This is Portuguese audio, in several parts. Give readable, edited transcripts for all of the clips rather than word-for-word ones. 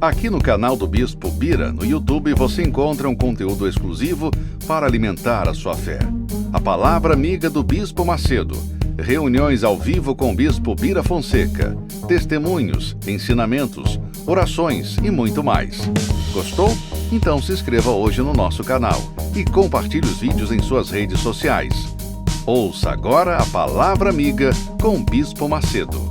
Aqui no canal do Bispo Bira, no YouTube, você encontra um conteúdo exclusivo para alimentar a sua fé. A Palavra Amiga do Bispo Macedo, reuniões ao vivo com o Bispo Bira Fonseca, testemunhos, ensinamentos, orações e muito mais. Gostou? Então se inscreva hoje no nosso canal e compartilhe os vídeos em suas redes sociais. Ouça agora a Palavra Amiga com o Bispo Macedo.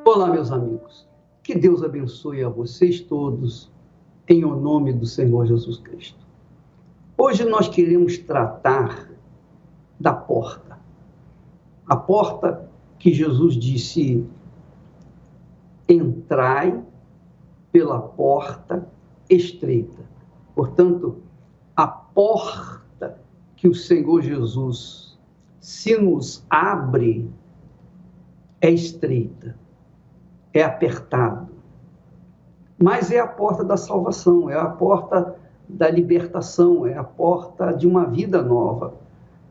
Olá, meus amigos. Que Deus abençoe a vocês todos, em o nome do Senhor Jesus Cristo. Hoje nós queremos tratar da porta. A porta que Jesus disse: entrai pela porta estreita. Portanto, a porta que o Senhor Jesus se nos abre é estreita, é apertado, mas é a porta da salvação, é a porta da libertação, é a porta de uma vida nova,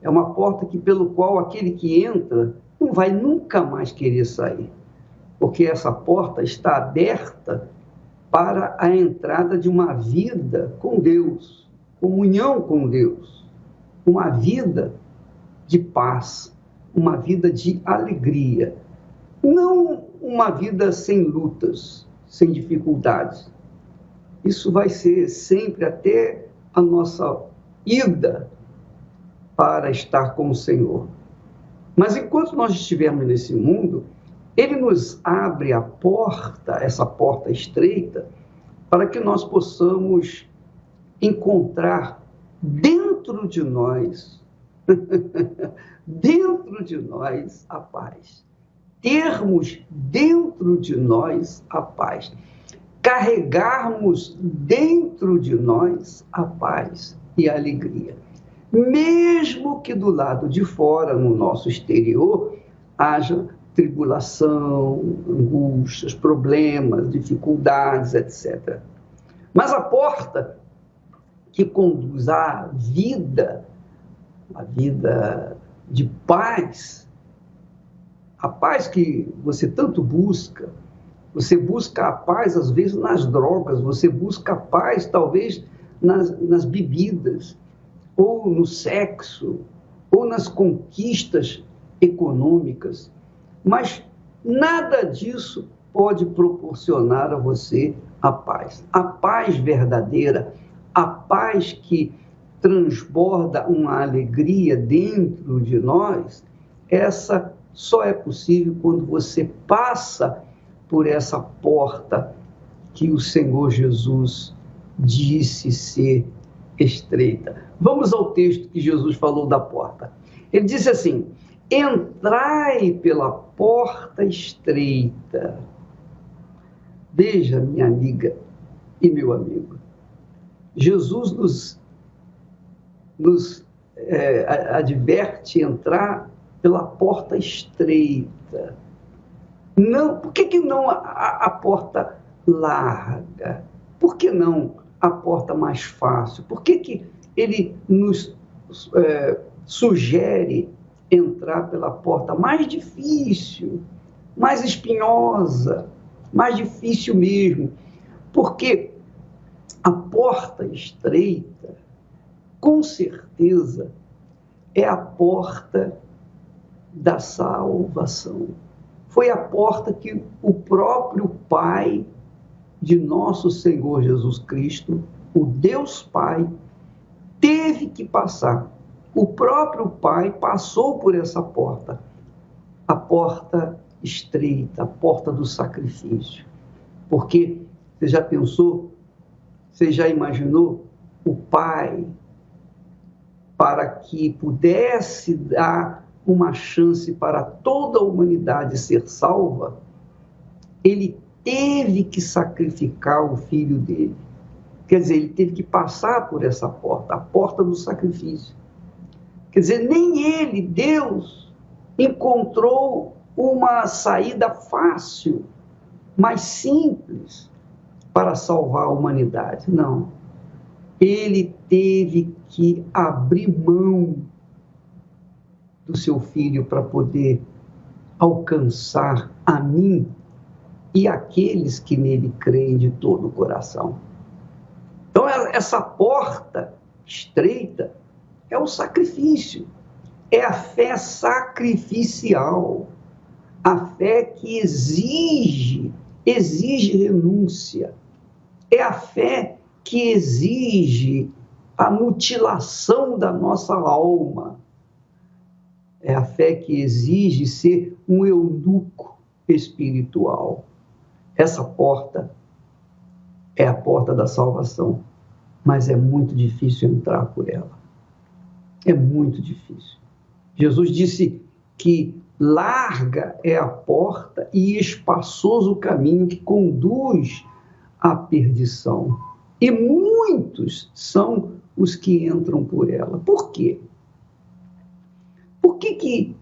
é uma porta pelo qual aquele que entra não vai nunca mais querer sair, porque essa porta está aberta para a entrada de uma vida com Deus, comunhão com Deus, uma vida de paz, uma vida de alegria, não uma vida sem lutas, sem dificuldades. Isso vai ser sempre até a nossa ida para estar com o Senhor. Mas enquanto nós estivermos nesse mundo, Ele nos abre a porta, essa porta estreita, para que nós possamos encontrar dentro de nós, dentro de nós a paz. Termos dentro de nós a paz, carregarmos dentro de nós a paz e a alegria. Mesmo que do lado de fora, no nosso exterior, haja tribulação, angústias, problemas, dificuldades, etc. Mas a porta que conduz à vida, a vida de paz, a paz que você tanto busca, você busca a paz às vezes nas drogas, você busca a paz talvez nas bebidas, ou no sexo, ou nas conquistas econômicas, mas nada disso pode proporcionar a você a paz. A paz verdadeira, a paz que transborda uma alegria dentro de nós, essa só é possível quando você passa por essa porta que o Senhor Jesus disse ser estreita. Vamos ao texto que Jesus falou da porta. Ele disse assim: entrai pela porta estreita. Veja, minha amiga e meu amigo, Jesus nos adverte entrar pela porta estreita. Não, por que não a porta larga? Por que não a porta mais fácil? Por que ele nos sugere entrar pela porta mais difícil, mais espinhosa, mais difícil mesmo? Porque a porta estreita, com certeza, é a porta da salvação. Foi a porta que o próprio Pai de nosso Senhor Jesus Cristo, o Deus Pai, teve que passar. O próprio Pai passou por essa porta, a porta estreita, a porta do sacrifício. Porque você já pensou, você já imaginou o Pai, para que pudesse dar uma chance para toda a humanidade ser salva, ele teve que sacrificar o filho dele. Quer dizer, ele teve que passar por essa porta, a porta do sacrifício. Quer dizer, nem ele, Deus, encontrou uma saída fácil, mais simples, para salvar a humanidade. Não. Ele teve que abrir mão do seu filho para poder alcançar a mim e aqueles que nele creem de todo o coração. Então, essa porta estreita é o sacrifício, é a fé sacrificial, a fé que exige renúncia, é a fé que exige a mutilação da nossa alma, é a fé que exige ser um eunuco espiritual. Essa porta é a porta da salvação, mas é muito difícil entrar por ela. É muito difícil. Jesus disse que larga é a porta e espaçoso o caminho que conduz à perdição. E muitos são os que entram por ela. Por quê? Por que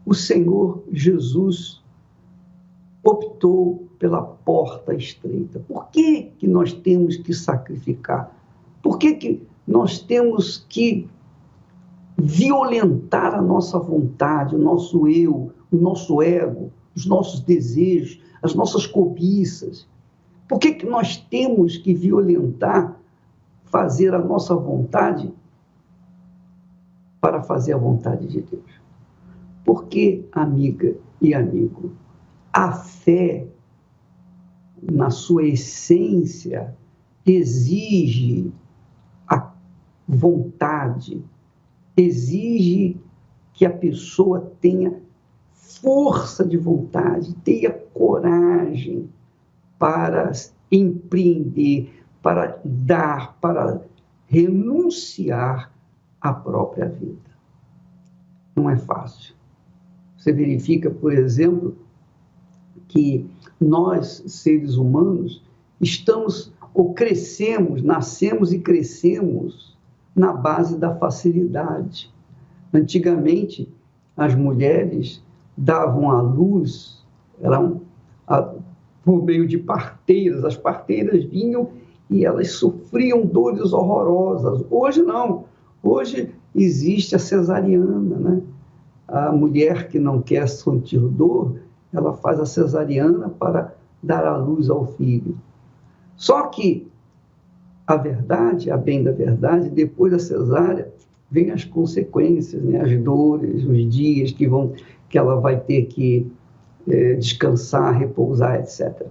o Senhor Jesus optou pela porta estreita? Por que nós temos que sacrificar? Por que nós temos que violentar a nossa vontade, o nosso eu, o nosso ego, os nossos desejos, as nossas cobiças? Por que nós temos que violentar, fazer a nossa vontade para fazer a vontade de Deus? Porque, amiga e amigo, a fé, na sua essência, exige a vontade, exige que a pessoa tenha força de vontade, tenha coragem para empreender, para dar, para renunciar à própria vida. Não é fácil. Você verifica, por exemplo, que nós, seres humanos, estamos ou crescemos, nascemos e crescemos na base da facilidade. Antigamente, as mulheres davam à luz, por meio de parteiras, as parteiras vinham e elas sofriam dores horrorosas. Hoje não, hoje existe a cesariana, né? A mulher que não quer sentir dor, ela faz a cesariana para dar à luz ao filho. Só que a verdade, a bem da verdade, depois da cesárea, vem as consequências, né? As dores, os dias que ela vai ter que descansar, repousar, etc.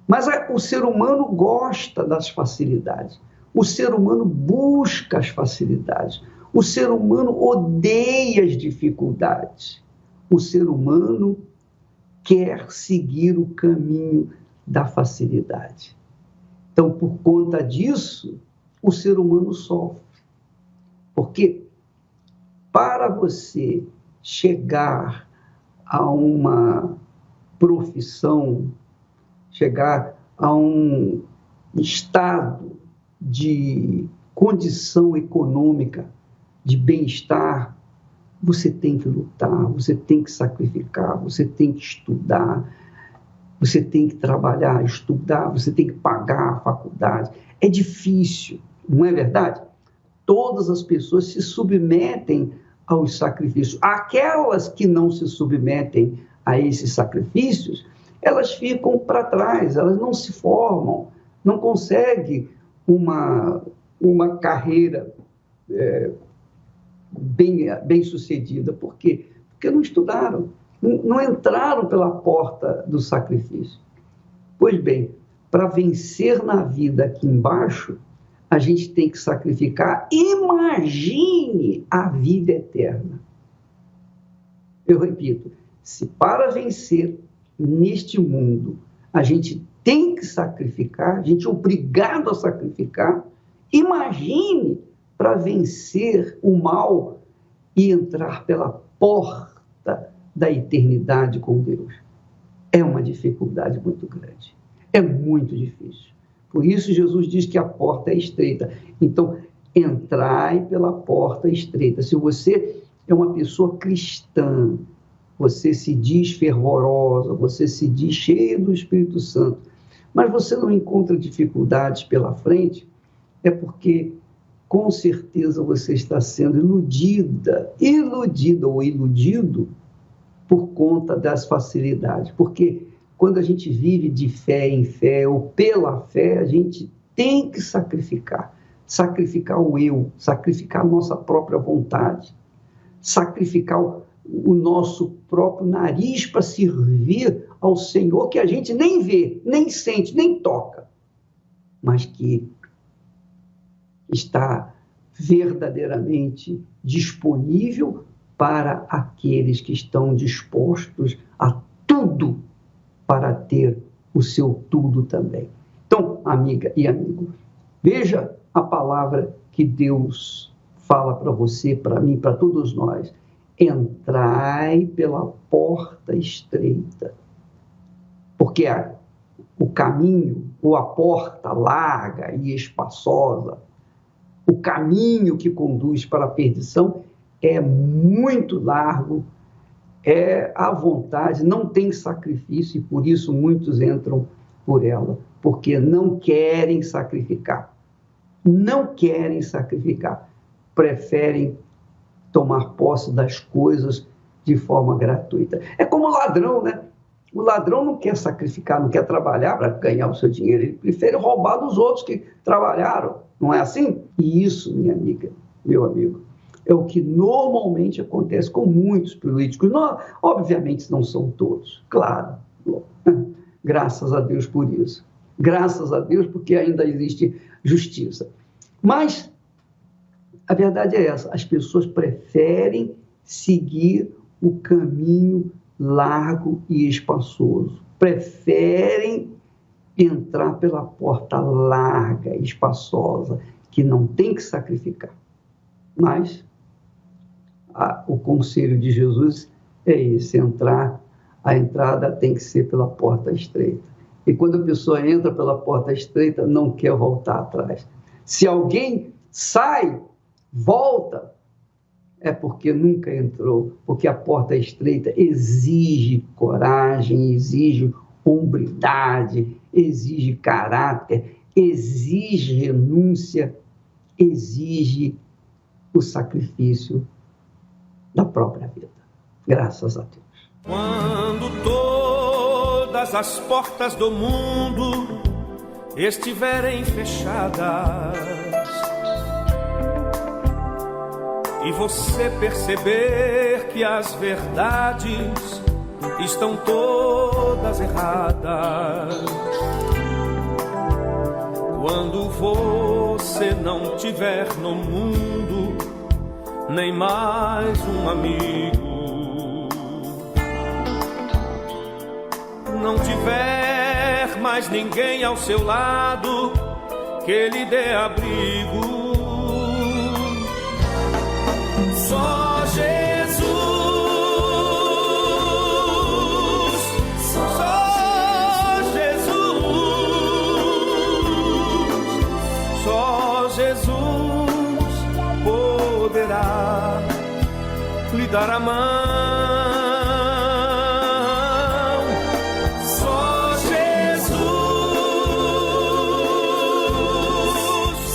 Mas o ser humano gosta das facilidades. O ser humano busca as facilidades. O ser humano odeia as dificuldades. O ser humano quer seguir o caminho da facilidade. Então, por conta disso, o ser humano sofre. Porque para você chegar a uma profissão, chegar a um estado de condição econômica, de bem-estar, você tem que lutar, você tem que sacrificar, você tem que estudar, você tem que trabalhar, estudar, você tem que pagar a faculdade. É difícil, não é verdade? Todas as pessoas se submetem aos sacrifícios. Aquelas que não se submetem a esses sacrifícios, elas ficam para trás, elas não se formam, não conseguem uma carreira bem sucedida. Por quê? Porque não estudaram, não entraram pela porta do sacrifício. Pois bem, para vencer na vida aqui embaixo, a gente tem que sacrificar. Imagine a vida eterna. Eu repito, se para vencer neste mundo a gente tem que sacrificar, a gente é obrigado a sacrificar, imagine para vencer o mal e entrar pela porta da eternidade com Deus. É uma dificuldade muito grande, é muito difícil. Por isso Jesus diz que a porta é estreita. Então, entrai pela porta estreita. Se você é uma pessoa cristã, você se diz fervorosa, você se diz cheia do Espírito Santo, mas você não encontra dificuldades pela frente, é porque, com certeza, você está sendo iludida ou iludido por conta das facilidades. Porque quando a gente vive de fé em fé ou pela fé, a gente tem que sacrificar o eu, sacrificar a nossa própria vontade, sacrificar o nosso próprio nariz para servir ao Senhor, que a gente nem vê, nem sente, nem toca, mas que está verdadeiramente disponível para aqueles que estão dispostos a tudo para ter o seu tudo também. Então, amiga e amigo, veja a palavra que Deus fala para você, para mim, para todos nós. Entrai pela porta estreita. Porque o caminho, ou a porta larga e espaçosa, o caminho que conduz para a perdição é muito largo, é à vontade, não tem sacrifício, e por isso muitos entram por ela, porque não querem sacrificar. Não querem sacrificar. Preferem tomar posse das coisas de forma gratuita. É como o ladrão, né? O ladrão não quer sacrificar, não quer trabalhar para ganhar o seu dinheiro, ele prefere roubar dos outros que trabalharam, não é assim? E isso, minha amiga, meu amigo, é o que normalmente acontece com muitos políticos. Não, obviamente não são todos, claro, graças a Deus por isso. Graças a Deus porque ainda existe justiça. Mas a verdade é essa, as pessoas preferem seguir o caminho largo e espaçoso. Preferem entrar pela porta larga e espaçosa, que não tem que sacrificar. Mas o conselho de Jesus é esse, a entrada tem que ser pela porta estreita. E quando a pessoa entra pela porta estreita, não quer voltar atrás. Se alguém sai, volta, é porque nunca entrou, porque a porta estreita exige coragem, exige hombridade, exige caráter, exige renúncia, exige o sacrifício da própria vida. Graças a Deus. Quando todas as portas do mundo estiverem fechadas e você perceber que as verdades estão todas erradas, quando você não tiver no mundo nem mais um amigo, não tiver mais ninguém ao seu lado que lhe dê abrigo, só Jesus, só Jesus, só Jesus poderá lhe dar a mão. Só Jesus,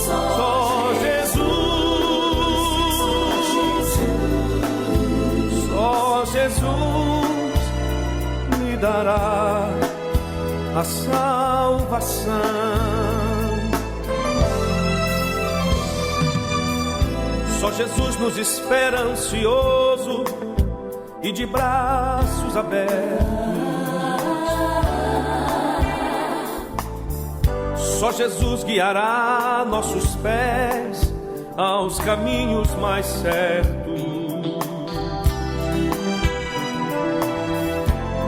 só Jesus, só Jesus lhe dará a salvação. Só Jesus nos espera ansioso e de braços abertos. Só Jesus guiará nossos pés aos caminhos mais certos.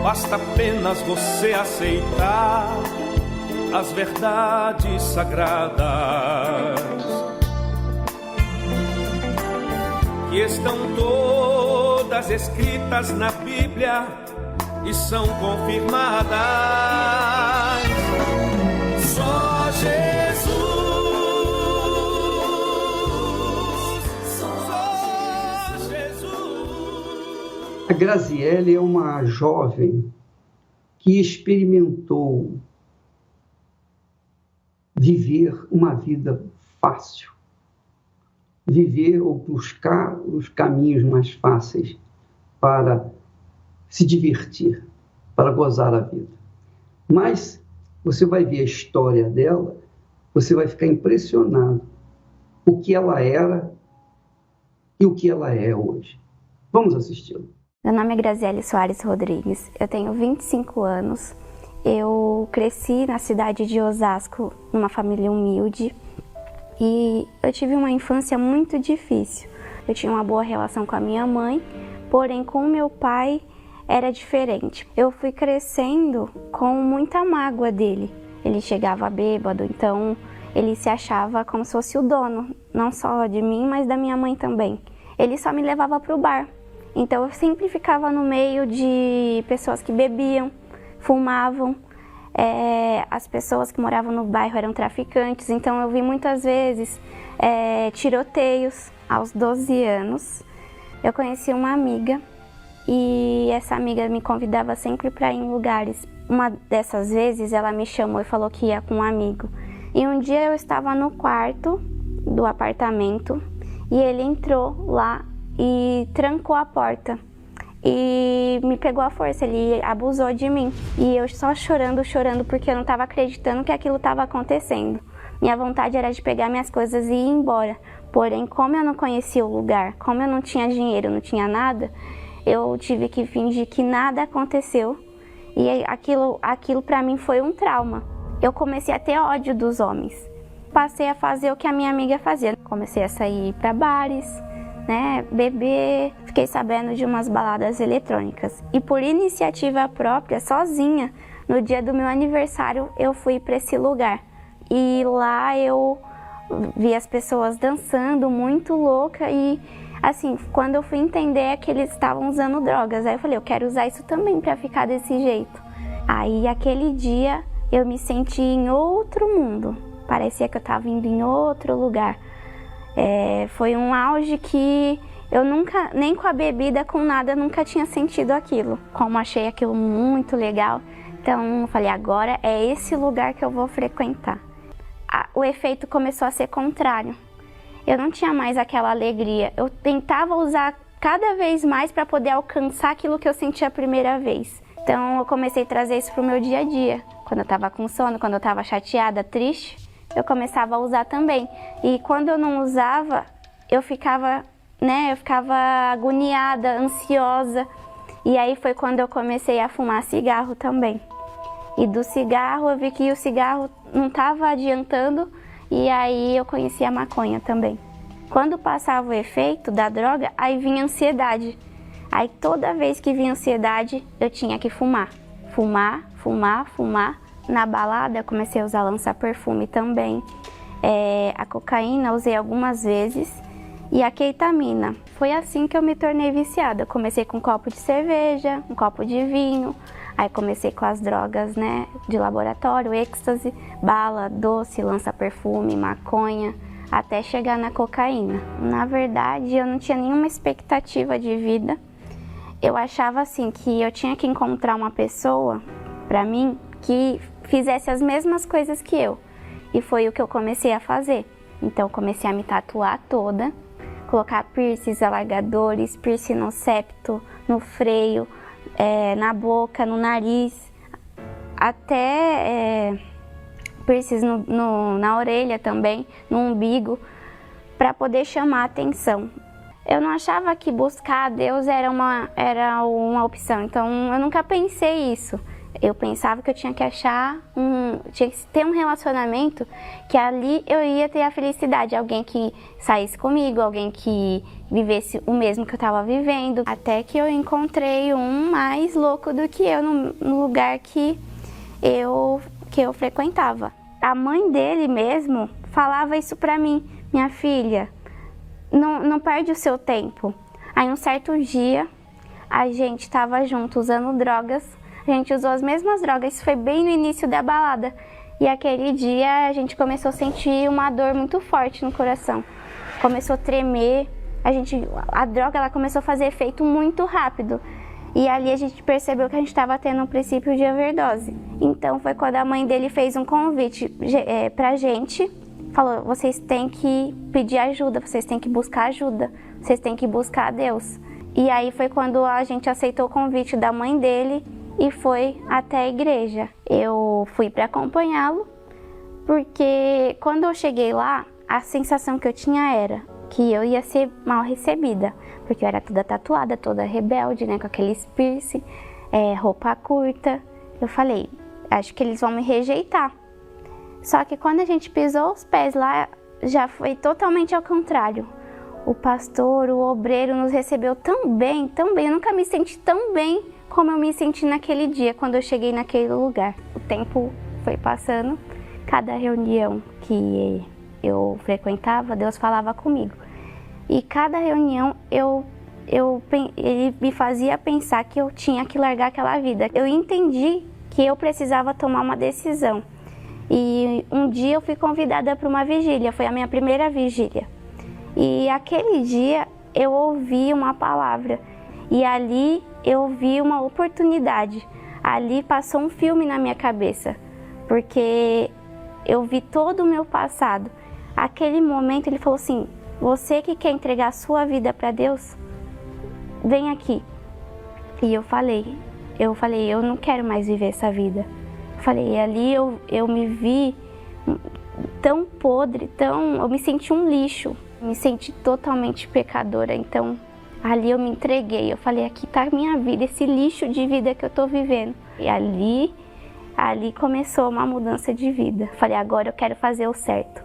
Basta apenas você aceitar as verdades sagradas que estão todas escritas na Bíblia e são confirmadas. Só Jesus, só Jesus. A Graziele é uma jovem que experimentou viver uma vida fácil, viver ou buscar os caminhos mais fáceis para se divertir, para gozar a vida. Mas você vai ver a história dela, você vai ficar impressionado o que ela era e o que ela é hoje. Vamos assisti-la. Meu nome é Graziele Soares Rodrigues, eu tenho 25 anos, eu cresci na cidade de Osasco, numa família humilde, e eu tive uma infância muito difícil. Eu tinha uma boa relação com a minha mãe, porém com o meu pai era diferente. Eu fui crescendo com muita mágoa dele. Ele chegava bêbado, então ele se achava como se fosse o dono, não só de mim, mas da minha mãe também. Ele só me levava para o bar. Então eu sempre ficava no meio de pessoas que bebiam, fumavam. As pessoas que moravam no bairro eram traficantes, então eu vi muitas vezes tiroteios. Aos 12 anos, eu conheci uma amiga e essa amiga me convidava sempre para ir em lugares. Uma dessas vezes ela me chamou e falou que ia com um amigo. E um dia eu estava no quarto do apartamento e ele entrou lá e trancou a porta e me pegou à força, ele abusou de mim. E eu só chorando, porque eu não estava acreditando que aquilo estava acontecendo. Minha vontade era de pegar minhas coisas e ir embora. Porém, como eu não conhecia o lugar, como eu não tinha dinheiro, não tinha nada, eu tive que fingir que nada aconteceu. E aquilo para mim foi um trauma. Eu comecei a ter ódio dos homens. Passei a fazer o que a minha amiga fazia. Comecei a sair para bares, beber. Fiquei sabendo de umas baladas eletrônicas. E por iniciativa própria, sozinha, no dia do meu aniversário, eu fui para esse lugar. E lá eu vi as pessoas dançando, muito louca, e assim, quando eu fui entender é que eles estavam usando drogas. Aí eu falei, eu quero usar isso também para ficar desse jeito. Aí aquele dia eu me senti em outro mundo, parecia que eu estava indo em outro lugar. Foi um auge que eu nunca, nem com a bebida, com nada, nunca tinha sentido aquilo. Como achei aquilo muito legal, então eu falei, agora é esse lugar que eu vou frequentar. O efeito começou a ser contrário. Eu não tinha mais aquela alegria. Eu tentava usar cada vez mais para poder alcançar aquilo que eu sentia a primeira vez. Então eu comecei a trazer isso para o meu dia a dia. Quando eu estava com sono, quando eu estava chateada, triste, eu começava a usar também. E quando eu não usava, eu ficava agoniada, ansiosa. E aí foi quando eu comecei a fumar cigarro também. E do cigarro eu vi que o cigarro não estava adiantando, e aí eu conheci a maconha também. Quando passava o efeito da droga, aí vinha ansiedade. Aí toda vez que vinha ansiedade, eu tinha que fumar. Fumar. Na balada eu comecei a usar lança-perfume também. A cocaína eu usei algumas vezes. E a ketamina. Foi assim que eu me tornei viciada. Eu comecei com um copo de cerveja, um copo de vinho. Aí comecei com as drogas, de laboratório, êxtase, bala, doce, lança-perfume, maconha, até chegar na cocaína. Na verdade, eu não tinha nenhuma expectativa de vida. Eu achava assim que eu tinha que encontrar uma pessoa, para mim, que fizesse as mesmas coisas que eu. E foi o que eu comecei a fazer. Então, comecei a me tatuar toda, colocar piercings, alargadores, piercing no septo, no freio, na boca, no nariz, até piercings na orelha também, no umbigo, para poder chamar a atenção. Eu não achava que buscar a Deus era uma opção, então eu nunca pensei isso. Eu pensava que eu tinha que tinha que ter um relacionamento que ali eu ia ter a felicidade, alguém que saísse comigo, alguém que vivesse o mesmo que eu estava vivendo. Até que eu encontrei um mais louco do que eu no lugar que eu frequentava. A mãe dele mesmo falava isso pra mim, minha filha, não perde o seu tempo. Aí um certo dia a gente estava junto usando drogas. A gente usou as mesmas drogas, isso foi bem no início da balada. E aquele dia a gente começou a sentir uma dor muito forte no coração. Começou a tremer, a droga ela começou a fazer efeito muito rápido. E ali a gente percebeu que a gente estava tendo um princípio de overdose. Então foi quando a mãe dele fez um convite pra gente. Falou, vocês têm que pedir ajuda, vocês têm que buscar ajuda, vocês têm que buscar a Deus. E aí foi quando a gente aceitou o convite da mãe dele e foi até a igreja. Eu fui para acompanhá-lo, porque quando eu cheguei lá, a sensação que eu tinha era que eu ia ser mal recebida, porque eu era toda tatuada, toda rebelde, né, com aqueles piercing, roupa curta. Eu falei, acho que eles vão me rejeitar. Só que quando a gente pisou os pés lá, já foi totalmente ao contrário. O pastor, o obreiro nos recebeu tão bem, tão bem. Eu nunca me senti tão bem como eu me senti naquele dia, quando eu cheguei naquele lugar. O tempo foi passando, cada reunião que eu frequentava, Deus falava comigo. E cada reunião ele me fazia pensar que eu tinha que largar aquela vida. Eu entendi que eu precisava tomar uma decisão. E um dia eu fui convidada para uma vigília, foi a minha primeira vigília. E aquele dia eu ouvi uma palavra e ali eu vi uma oportunidade. Ali passou um filme na minha cabeça, porque eu vi todo o meu passado. Aquele momento ele falou assim, você que quer entregar a sua vida para Deus, vem aqui. E eu falei, eu não quero mais viver essa vida. Falei, ali eu me vi tão podre, eu me senti um lixo, me senti totalmente pecadora. Então ali eu me entreguei, eu falei, aqui tá a minha vida, esse lixo de vida que eu tô vivendo. E ali começou uma mudança de vida. Falei, agora eu quero fazer o certo.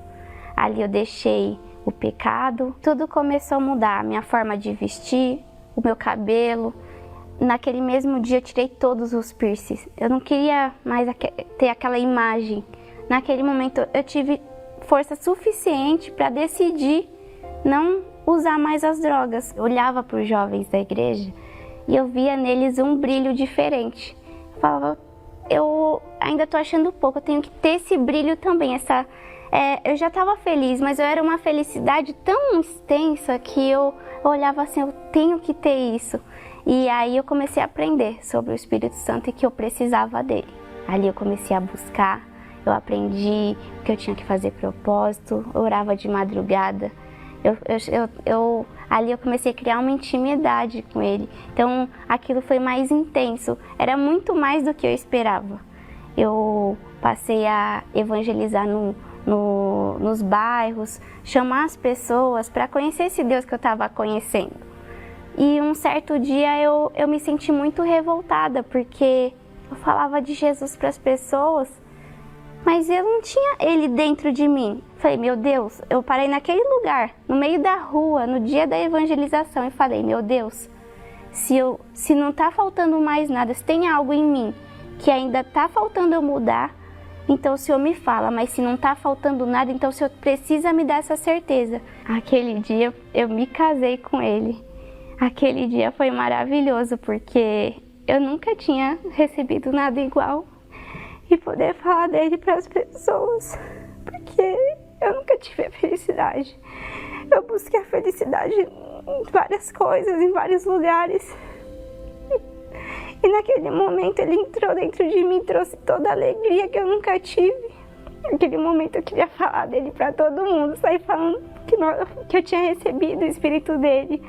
Ali eu deixei o pecado, tudo começou a mudar, a minha forma de vestir, o meu cabelo. Naquele mesmo dia eu tirei todos os piercings. Eu não queria mais ter aquela imagem. Naquele momento eu tive força suficiente para decidir não usar mais as drogas. Eu olhava para os jovens da igreja e eu via neles um brilho diferente. Eu falava, eu ainda estou achando pouco, eu tenho que ter esse brilho também. Eu já estava feliz, mas eu era uma felicidade tão extensa que eu olhava assim, eu tenho que ter isso. E aí eu comecei a aprender sobre o Espírito Santo e que eu precisava dele. Ali eu comecei a buscar, eu aprendi que eu tinha que fazer propósito, eu orava de madrugada. Ali eu comecei a criar uma intimidade com ele. Então aquilo foi mais intenso, era muito mais do que eu esperava. Eu passei a evangelizar nos bairros, chamar as pessoas para conhecer esse Deus que eu estava conhecendo. E um certo dia eu me senti muito revoltada, porque eu falava de Jesus para as pessoas, mas eu não tinha ele dentro de mim. Falei, meu Deus, eu parei naquele lugar, no meio da rua, no dia da evangelização, e falei, meu Deus, se não está faltando mais nada, se tem algo em mim que ainda está faltando eu mudar, então o Senhor me fala, mas se não está faltando nada, então o Senhor precisa me dar essa certeza. Aquele dia eu me casei com ele. Aquele dia foi maravilhoso, porque eu nunca tinha recebido nada igual. E poder falar dele para as pessoas, porque eu nunca tive a felicidade. Eu busquei a felicidade em várias coisas, em vários lugares. E naquele momento ele entrou dentro de mim, trouxe toda a alegria que eu nunca tive. Naquele momento eu queria falar dele para todo mundo, sair falando que eu tinha recebido o Espírito dele,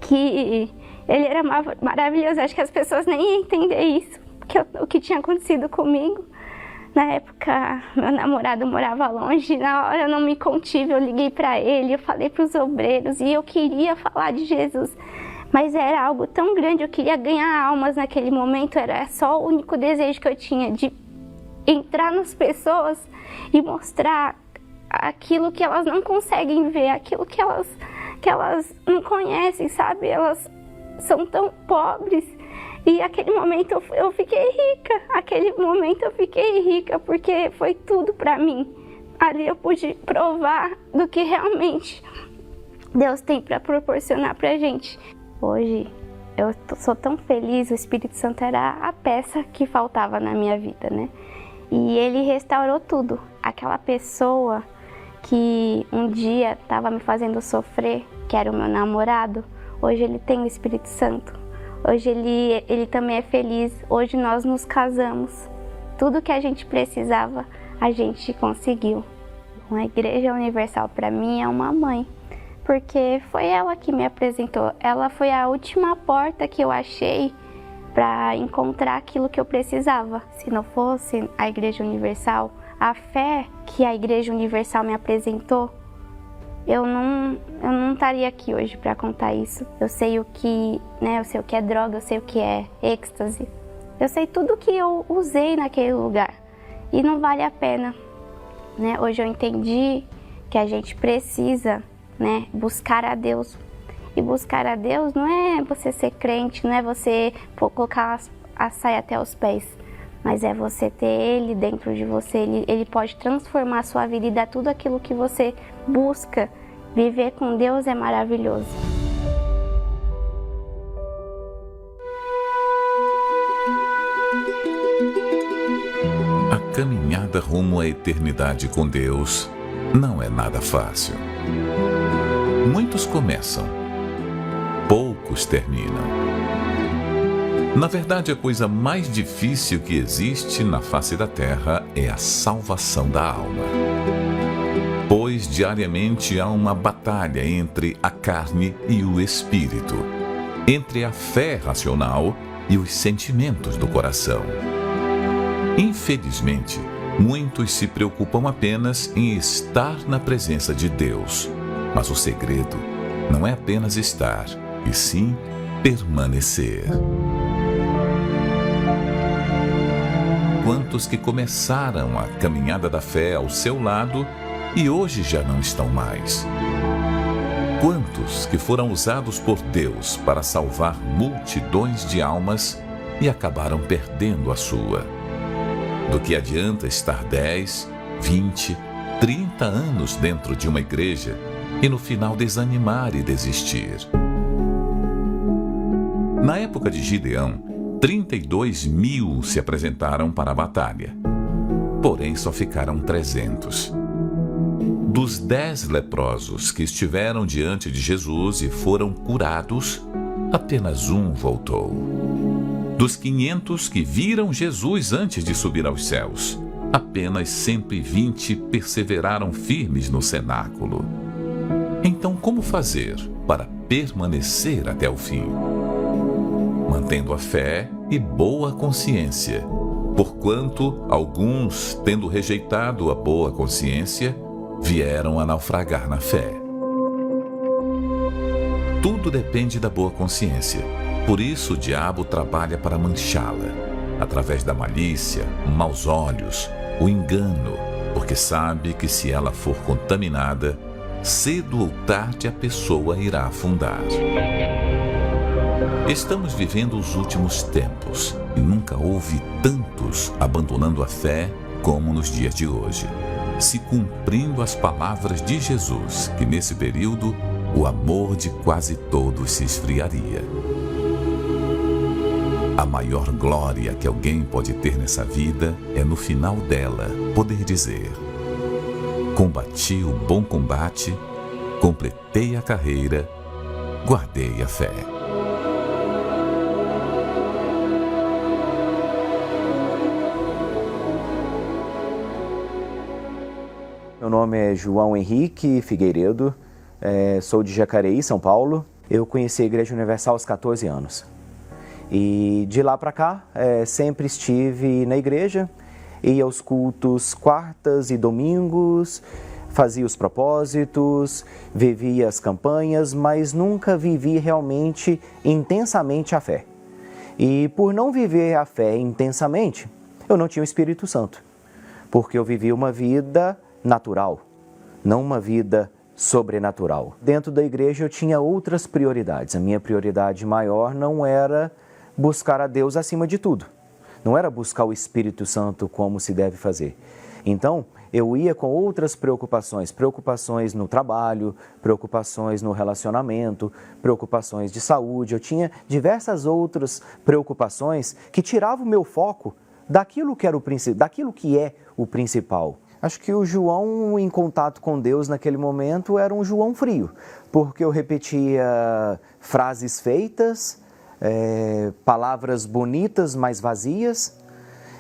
que ele era maravilhoso. Acho que as pessoas nem iam entender isso, o que tinha acontecido comigo. Na época, meu namorado morava longe, na hora eu não me contive, eu liguei para ele, eu falei para os obreiros e eu queria falar de Jesus. Mas era algo tão grande, eu queria ganhar almas naquele momento, era só o único desejo que eu tinha, de entrar nas pessoas e mostrar aquilo que elas não conseguem ver, aquilo que elas não conhecem, sabe? Elas são tão pobres. E aquele momento eu fiquei rica, porque foi tudo para mim. Ali eu pude provar do que realmente Deus tem para proporcionar pra gente. Hoje eu sou tão feliz, o Espírito Santo era a peça que faltava na minha vida, né? E ele restaurou tudo. Aquela pessoa que um dia estava me fazendo sofrer, que era o meu namorado, hoje ele tem o Espírito Santo. Hoje ele também é feliz, hoje nós nos casamos. Tudo que a gente precisava, a gente conseguiu. A Igreja Universal para mim é uma mãe. porque foi ela que me apresentou. Ela foi a última porta que eu achei para encontrar aquilo que eu precisava. Se não fosse a Igreja Universal, a fé que a Igreja Universal me apresentou, eu não estaria aqui hoje para contar isso. Eu sei o que, eu sei o que é droga, eu sei o que é êxtase. Eu sei tudo que eu usei naquele lugar e não vale a pena, Hoje eu entendi que a gente precisa, buscar a Deus. E buscar a Deus não é você ser crente, não é você colocar a saia até os pés, mas é você ter Ele dentro de você. Ele pode transformar a sua vida e dar tudo aquilo que você busca. Viver com Deus é maravilhoso. A caminhada rumo à eternidade com Deus não é nada fácil. Muitos começam, poucos terminam. Na verdade, a coisa mais difícil que existe na face da terra é a salvação da alma. Pois diariamente há uma batalha entre a carne e o espírito, entre a fé racional e os sentimentos do coração. Infelizmente, muitos se preocupam apenas em estar na presença de Deus. Mas o segredo não é apenas estar, e sim permanecer. Quantos que começaram a caminhada da fé ao seu lado e hoje já não estão mais? Quantos que foram usados por Deus para salvar multidões de almas e acabaram perdendo a sua? Do que adianta estar 10, 20, 30 anos dentro de uma igreja e no final desanimar e desistir? Na época de Gideão, 32 mil se apresentaram para a batalha, porém só ficaram 300. Dos 10 leprosos que estiveram diante de Jesus e foram curados, apenas um voltou. Dos 500 que viram Jesus antes de subir aos céus, apenas 120 perseveraram firmes no cenáculo. Então, como fazer para permanecer até o fim? Mantendo a fé e boa consciência, porquanto alguns, tendo rejeitado a boa consciência, vieram a naufragar na fé. Tudo depende da boa consciência. Por isso o diabo trabalha para manchá-la, através da malícia, maus olhos, o engano, porque sabe que se ela for contaminada, cedo ou tarde a pessoa irá afundar. Estamos vivendo os últimos tempos e nunca houve tantos abandonando a fé como nos dias de hoje, se cumprindo as palavras de Jesus, que nesse período o amor de quase todos se esfriaria. A maior glória que alguém pode ter nessa vida é no final dela poder dizer: combati o bom combate, completei a carreira, guardei a fé. Meu nome é João Henrique Figueiredo, sou de Jacareí, São Paulo. Eu conheci a Igreja Universal aos 14 anos. E de lá para cá, sempre estive na igreja, ia aos cultos quartas e domingos, fazia os propósitos, vivia as campanhas, mas nunca vivi realmente, intensamente a fé. E por não viver a fé intensamente, eu não tinha o Espírito Santo, porque eu vivia uma vida natural, não uma vida sobrenatural. Dentro da igreja eu tinha outras prioridades. A minha prioridade maior não era buscar a Deus acima de tudo. Não era buscar o Espírito Santo como se deve fazer. Então, eu ia com outras preocupações no trabalho, preocupações no relacionamento, preocupações de saúde. Eu tinha diversas outras preocupações que tiravam o meu foco daquilo que é o principal. Acho que o João em contato com Deus naquele momento era um João frio, porque eu repetia frases feitas, palavras bonitas, mas vazias,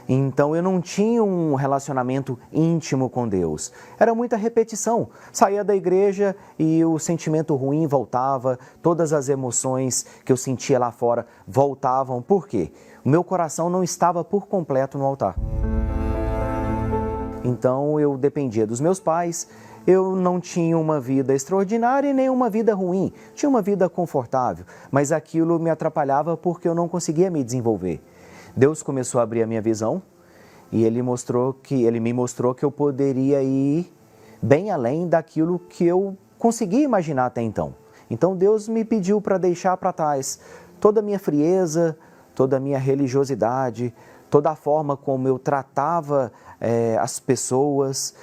Então eu não tinha um relacionamento íntimo com Deus. Era muita repetição. Saía da igreja e o sentimento ruim voltava, todas as emoções que eu sentia lá fora voltavam. Por quê? O meu coração não estava por completo no altar. Então eu dependia dos meus pais. Eu não tinha uma vida extraordinária e nem uma vida ruim. Tinha uma vida confortável, mas aquilo me atrapalhava porque eu não conseguia me desenvolver. Deus começou a abrir a minha visão e Ele me mostrou que eu poderia ir bem além daquilo que eu conseguia imaginar até então. Então Deus me pediu para deixar para trás toda a minha frieza, toda a minha religiosidade, toda a forma como eu tratava as pessoas,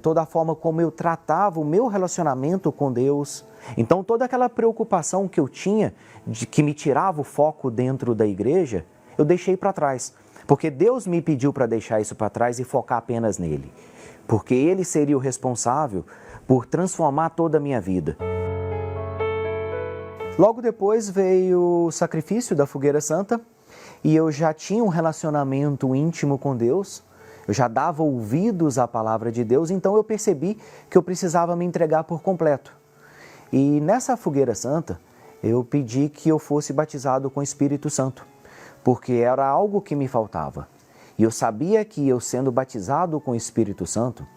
toda a forma como eu tratava o meu relacionamento com Deus. Então toda aquela preocupação que eu tinha, de que me tirava o foco dentro da igreja, eu deixei para trás. Porque Deus me pediu para deixar isso para trás e focar apenas nele. Porque Ele seria o responsável por transformar toda a minha vida. Logo depois veio o sacrifício da Fogueira Santa e eu já tinha um relacionamento íntimo com Deus. Eu já dava ouvidos à palavra de Deus, então eu percebi que eu precisava me entregar por completo. E nessa Fogueira Santa, eu pedi que eu fosse batizado com o Espírito Santo, porque era algo que me faltava. E eu sabia que eu sendo batizado com o Espírito Santo,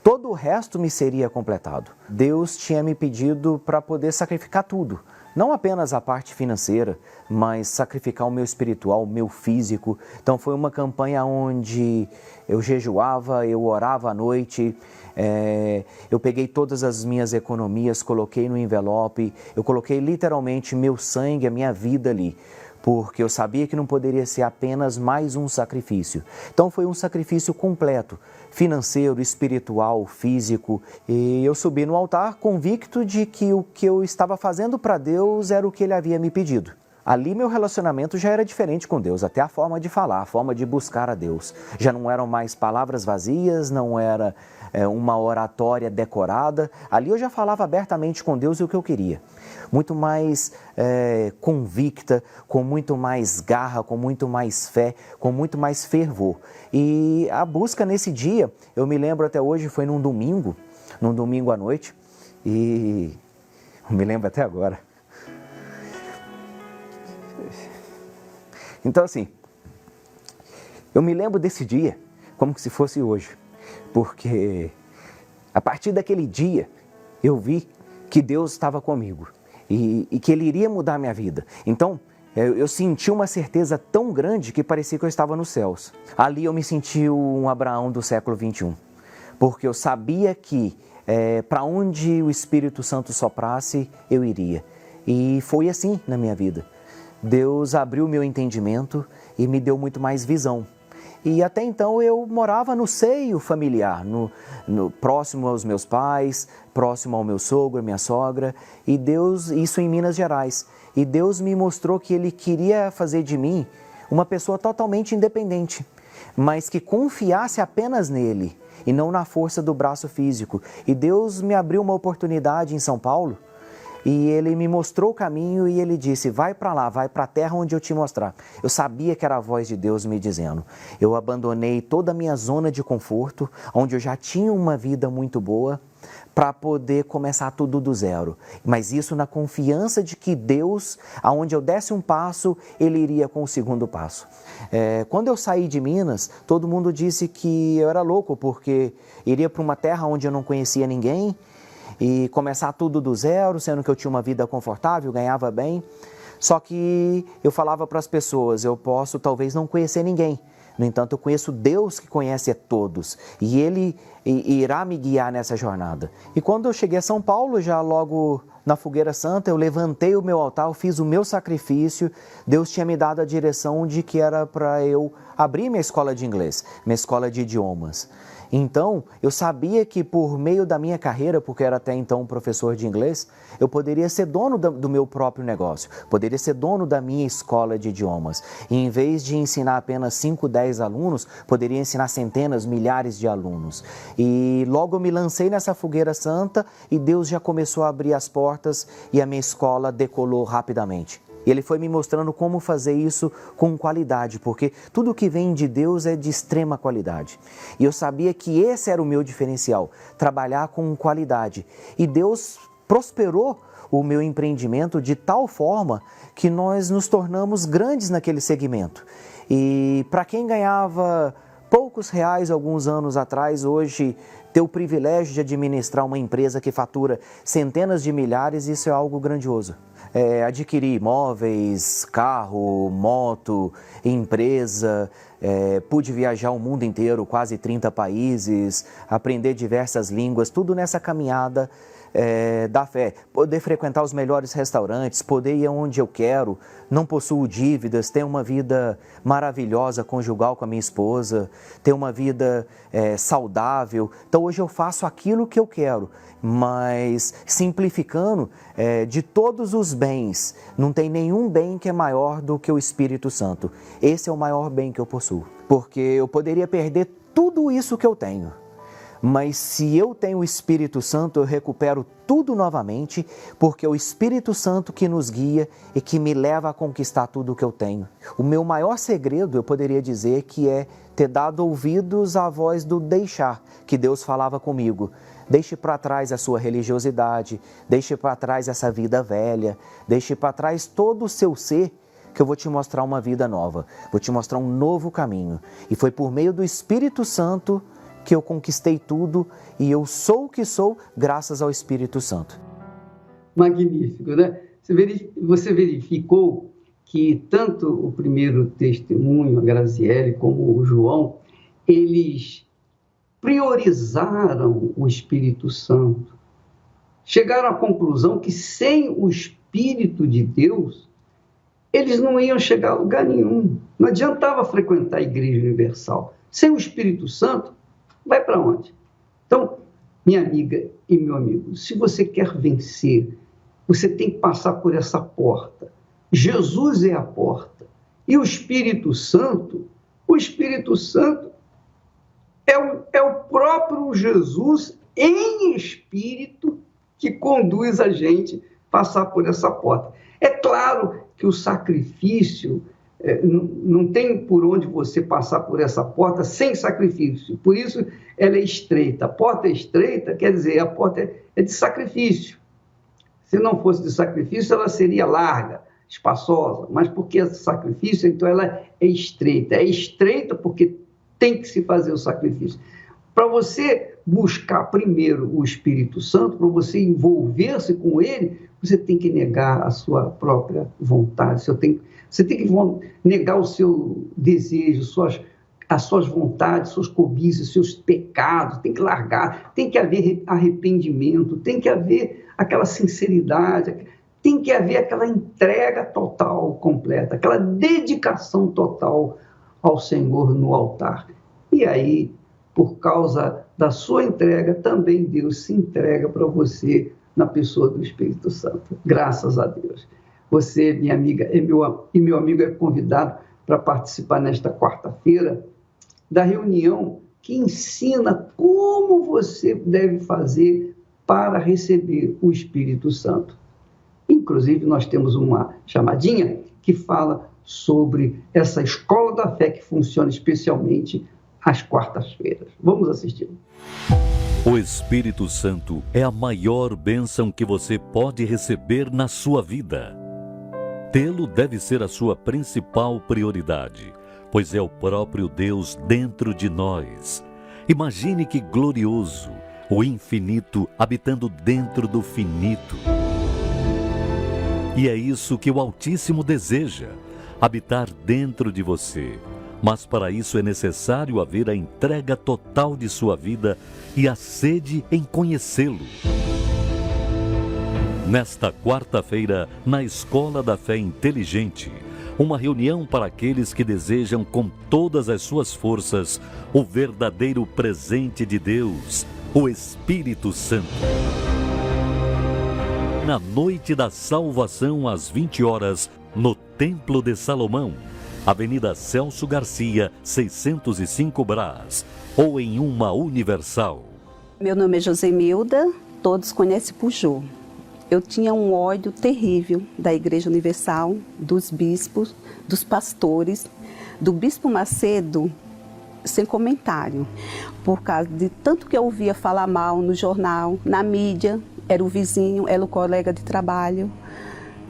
todo o resto me seria completado. Deus tinha me pedido para poder sacrificar tudo. Não apenas a parte financeira, mas sacrificar o meu espiritual, o meu físico. Então foi uma campanha onde eu jejuava, eu orava à noite, eu peguei todas as minhas economias, coloquei no envelope, eu coloquei literalmente meu sangue, a minha vida ali, porque eu sabia que não poderia ser apenas mais um sacrifício. Então foi um sacrifício completo, financeiro, espiritual, físico. E eu subi no altar convicto de que o que eu estava fazendo para Deus era o que Ele havia me pedido. Ali meu relacionamento já era diferente com Deus, até a forma de falar, a forma de buscar a Deus. Já não eram mais palavras vazias, não era uma oratória decorada. Ali eu já falava abertamente com Deus o que eu queria. Muito mais convicta, com muito mais garra, com muito mais fé, com muito mais fervor. E a busca nesse dia, eu me lembro até hoje, foi num domingo à noite, e eu me lembro até agora. Então assim, eu me lembro desse dia como se fosse hoje, porque a partir daquele dia eu vi que Deus estava comigo e que Ele iria mudar a minha vida. Então eu senti uma certeza tão grande que parecia que eu estava nos céus. Ali eu me senti um Abraão do século 21, porque eu sabia que para onde o Espírito Santo soprasse, eu iria. E foi assim na minha vida. Deus abriu meu entendimento e me deu muito mais visão. E até então eu morava no seio familiar, próximo aos meus pais, próximo ao meu sogro, minha sogra, e Deus, isso em Minas Gerais. E Deus me mostrou que Ele queria fazer de mim uma pessoa totalmente independente, mas que confiasse apenas nele e não na força do braço físico. E Deus me abriu uma oportunidade em São Paulo, e Ele me mostrou o caminho e Ele disse, vai para lá, vai para a terra onde eu te mostrar. Eu sabia que era a voz de Deus me dizendo. Eu abandonei toda a minha zona de conforto, onde eu já tinha uma vida muito boa, para poder começar tudo do zero. Mas isso na confiança de que Deus, aonde eu desse um passo, Ele iria com o segundo passo. Quando eu saí de Minas, todo mundo disse que eu era louco, porque iria para uma terra onde eu não conhecia ninguém, e começar tudo do zero, sendo que eu tinha uma vida confortável, ganhava bem. Só que eu falava para as pessoas, eu posso talvez não conhecer ninguém. No entanto, eu conheço Deus que conhece a todos. E Ele irá me guiar nessa jornada. E quando eu cheguei a São Paulo, já logo na Fogueira Santa, eu levantei o meu altar, eu fiz o meu sacrifício. Deus tinha me dado a direção de que era para eu abrir minha escola de inglês, minha escola de idiomas. Então, eu sabia que por meio da minha carreira, porque era até então um professor de inglês, eu poderia ser dono do meu próprio negócio, poderia ser dono da minha escola de idiomas. E em vez de ensinar apenas 5, 10 alunos, poderia ensinar centenas, milhares de alunos. E logo eu me lancei nessa Fogueira Santa e Deus já começou a abrir as portas e a minha escola decolou rapidamente. E Ele foi me mostrando como fazer isso com qualidade, porque tudo que vem de Deus é de extrema qualidade. E eu sabia que esse era o meu diferencial, trabalhar com qualidade. E Deus prosperou o meu empreendimento de tal forma que nós nos tornamos grandes naquele segmento. E para quem ganhava poucos reais alguns anos atrás, hoje ter o privilégio de administrar uma empresa que fatura centenas de milhares, isso é algo grandioso. Adquirir imóveis, carro, moto, empresa, pude viajar o mundo inteiro, quase 30 países, aprender diversas línguas, tudo nessa caminhada da fé. Poder frequentar os melhores restaurantes, poder ir aonde eu quero, não possuo dívidas, ter uma vida maravilhosa conjugal com a minha esposa, ter uma vida saudável. Então hoje eu faço aquilo que eu quero, mas simplificando, de todos os bens, não tem nenhum bem que é maior do que o Espírito Santo. Esse é o maior bem que eu possuo, porque eu poderia perder tudo isso que eu tenho. Mas se eu tenho o Espírito Santo, eu recupero tudo novamente, porque é o Espírito Santo que nos guia e que me leva a conquistar tudo o que eu tenho. O meu maior segredo, eu poderia dizer, que é ter dado ouvidos à voz do deixar, que Deus falava comigo. Deixe para trás a sua religiosidade, deixe para trás essa vida velha, deixe para trás todo o seu ser, que eu vou te mostrar uma vida nova, vou te mostrar um novo caminho. E foi por meio do Espírito Santo que eu conquistei tudo e eu sou o que sou graças ao Espírito Santo. Magnífico, né? Você verificou que tanto o primeiro testemunho, a Graziele, como o João, eles priorizaram o Espírito Santo. Chegaram à conclusão que sem o Espírito de Deus, eles não iam chegar a lugar nenhum. Não adiantava frequentar a Igreja Universal. Sem o Espírito Santo, vai para onde? Então, minha amiga e meu amigo, se você quer vencer, você tem que passar por essa porta. Jesus é a porta. E o Espírito Santo é o próprio Jesus em espírito que conduz a gente a passar por essa porta. É claro que o sacrifício não tem por onde você passar por essa porta sem sacrifício. Por isso ela é estreita. A porta é estreita, quer dizer, a porta é de sacrifício. Se não fosse de sacrifício, ela seria larga, espaçosa. Mas porque é sacrifício, então ela é estreita. É estreita porque tem que se fazer o sacrifício. Para você buscar primeiro o Espírito Santo, para você envolver-se com ele, você tem que negar a sua própria vontade. Você tem que negar o seu desejo, as suas vontades, suas cobiças, seus pecados. Tem que largar, tem que haver arrependimento, tem que haver aquela sinceridade, tem que haver aquela entrega total, completa, aquela dedicação total ao Senhor no altar. E aí, por causa da sua entrega, também Deus se entrega para você na pessoa do Espírito Santo. Graças a Deus. Você, minha amiga e meu amigo, é convidado para participar nesta quarta-feira da reunião que ensina como você deve fazer para receber o Espírito Santo. Inclusive, nós temos uma chamadinha que fala sobre essa escola da fé que funciona especialmente às quartas-feiras. Vamos assistir. O Espírito Santo é a maior bênção que você pode receber na sua vida. Tê-lo deve ser a sua principal prioridade, pois é o próprio Deus dentro de nós. Imagine que glorioso, o infinito habitando dentro do finito. E é isso que o Altíssimo deseja, habitar dentro de você. Mas para isso é necessário haver a entrega total de sua vida e a sede em conhecê-lo. Nesta quarta-feira, na Escola da Fé Inteligente, uma reunião para aqueles que desejam com todas as suas forças o verdadeiro presente de Deus, o Espírito Santo. Na noite da salvação, às 20 horas, no Templo de Salomão, Avenida Celso Garcia, 605 Brás, ou em uma Universal. Meu nome é Josemilda, todos conhecem por Jô. Eu tinha um ódio terrível da Igreja Universal, dos bispos, dos pastores, do Bispo Macedo, sem comentário. Por causa de tanto que eu ouvia falar mal no jornal, na mídia, era o vizinho, era o colega de trabalho.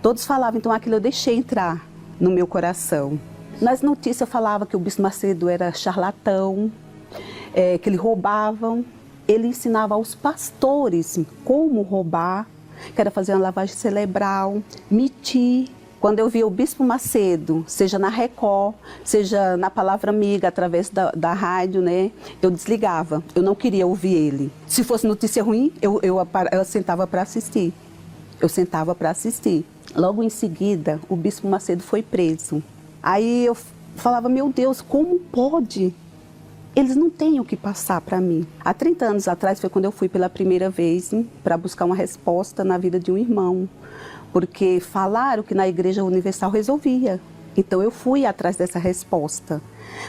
Todos falavam, então aquilo eu deixei entrar no meu coração. Nas notícias falava que o Bispo Macedo era charlatão, que ele roubava. Ele ensinava aos pastores como roubar, que era fazer uma lavagem cerebral, mentir. Quando eu via o Bispo Macedo, seja na Record, seja na Palavra Amiga, através da rádio, né, eu desligava, eu não queria ouvir ele. Se fosse notícia ruim, eu sentava para assistir. Eu sentava para assistir. Logo em seguida, o Bispo Macedo foi preso. Aí eu falava, meu Deus, como pode? Eles não têm o que passar para mim. Há 30 anos atrás foi quando eu fui pela primeira vez para buscar uma resposta na vida de um irmão. Porque falaram que na Igreja Universal resolvia. Então eu fui atrás dessa resposta.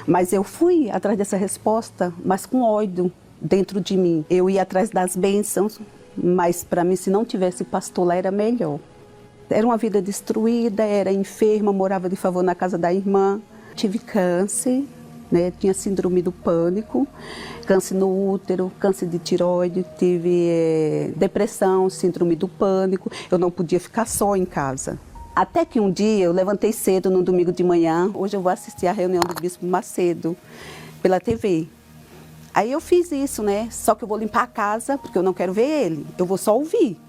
Mas eu fui atrás dessa resposta, mas com ódio dentro de mim. Eu ia atrás das bênçãos, mas para mim, se não tivesse pastor lá, era melhor. Era uma vida destruída, era enferma, morava de favor na casa da irmã. Tive câncer. Né? Tinha síndrome do pânico, câncer no útero, câncer de tireoide, tive depressão, síndrome do pânico. Eu não podia ficar só em casa. Até que um dia eu levantei cedo no domingo de manhã. Hoje eu vou assistir a reunião do Bispo Macedo pela TV. Aí eu fiz isso, né? Só que eu vou limpar a casa porque eu não quero ver ele. Eu vou só ouvir.